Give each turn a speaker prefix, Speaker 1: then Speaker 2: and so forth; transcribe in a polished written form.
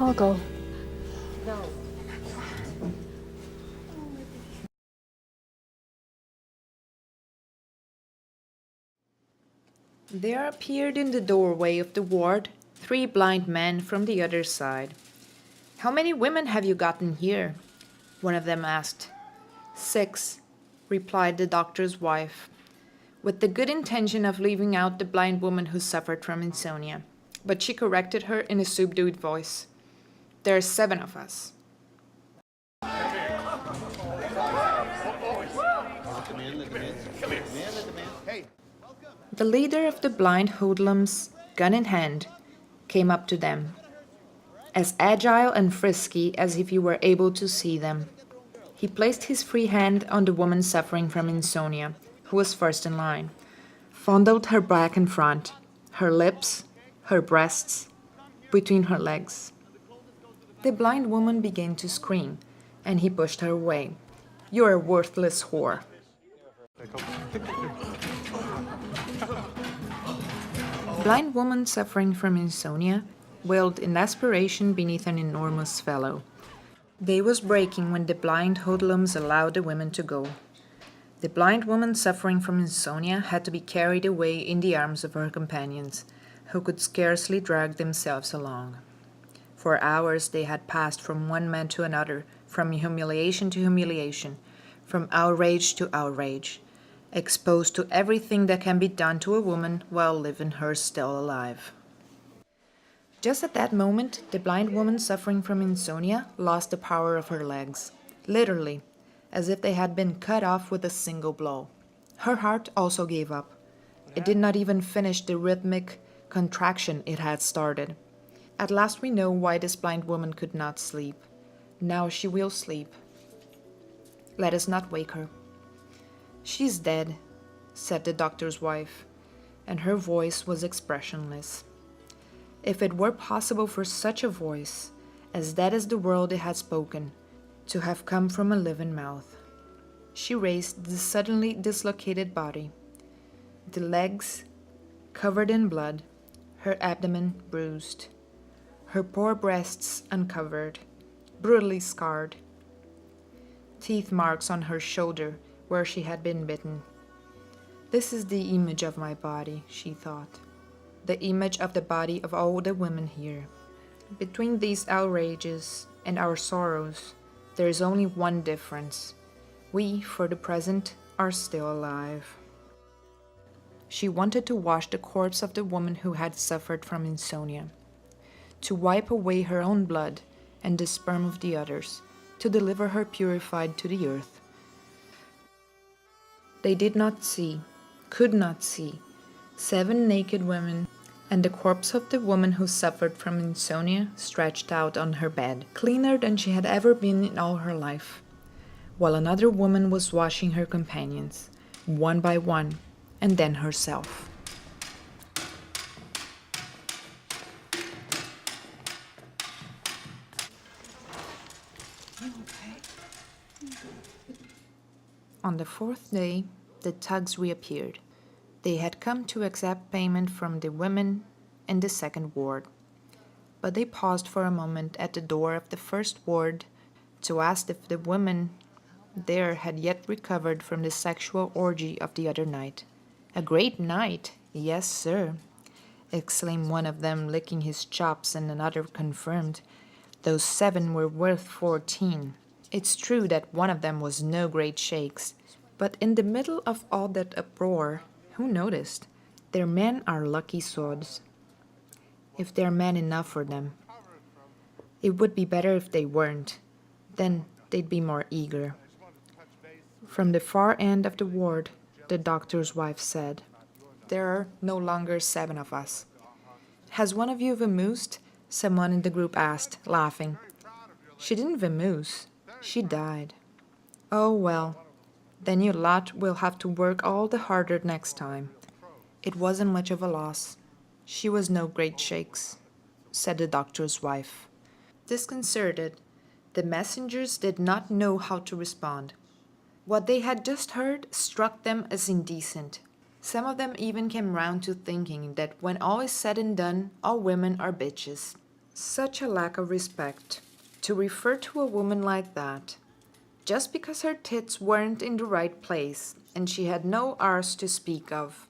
Speaker 1: I'll go.
Speaker 2: There appeared in the doorway of the ward 3 blind men from the other side. "How many women have you gotten here?" one of them asked. "6," replied the doctor's wife, with the good intention of leaving out the blind woman who suffered from insomnia. But she corrected her in a subdued voice. "There are 7 of us." The leader of the blind hoodlums, gun in hand, came up to them, as agile and frisky as if he were able to see them. He placed his free hand on the woman suffering from insomnia, who was first in line, fondled her back and front, her lips, her breasts, between her legs. The blind woman began to scream, and he pushed her away. "You're a worthless whore." Blind woman suffering from insomnia wailed in desperation beneath an enormous fellow. Day was breaking when the blind hoodlums allowed the women to go. The blind woman suffering from insomnia had to be carried away in the arms of her companions, who could scarcely drag themselves along. For hours they had passed from one man to another, from humiliation to humiliation, from outrage to outrage, exposed to everything that can be done to a woman while living her still alive. Just at that moment, the blind woman suffering from insomnia lost the power of her legs, literally, as if they had been cut off with a single blow. Her heart also gave up. It did not even finish the rhythmic contraction it had started. At last we know why this blind woman could not sleep. Now she will sleep. Let us not wake her. "She's dead," said the doctor's wife, and her voice was expressionless. If it were possible for such a voice, as dead as the world it had spoken, to have come from a living mouth. She raised the suddenly dislocated body, the legs covered in blood, her abdomen bruised, her poor breasts uncovered, brutally scarred, teeth marks on her shoulder where she had been bitten. "This is the image of my body," she thought, "the image of the body of all the women here. Between these outrages and our sorrows, there is only one difference. We, for the present, are still alive." She wanted to wash the corpse of the woman who had suffered from insomnia, to wipe away her own blood and the sperm of the others, to deliver her purified to the earth. They did not see, could not see, 7 naked women and the corpse of the woman who suffered from insomnia stretched out on her bed, cleaner than she had ever been in all her life, while another woman was washing her companions, one by one, and then herself. On the 4th day, the thugs reappeared. They had come to accept payment from the women in the 2nd ward, but they paused for a moment at the door of the 1st ward to ask if the women there had yet recovered from the sexual orgy of the other night. "A great night, yes, sir," exclaimed one of them, licking his chops, and another confirmed, "Those 7 were worth 14. It's true that one of them was no great shakes, but in the middle of all that uproar, who noticed? Their men are lucky sods. If they're men enough for them. It would be better if they weren't. Then they'd be more eager." From the far end of the ward, the doctor's wife said, "There are no longer 7 of us." "Has one of you vamoosed?" someone in the group asked, laughing. "She didn't vamoose. She died." "Oh, well, then you lot will have to work all the harder next time." "It wasn't much of a loss. She was no great shakes," said the doctor's wife. Disconcerted, the messengers did not know how to respond. What they had just heard struck them as indecent. Some of them even came round to thinking that when all is said and done, all women are bitches. Such a lack of respect to refer to a woman like that, just because her tits weren't in the right place and she had no arse to speak of.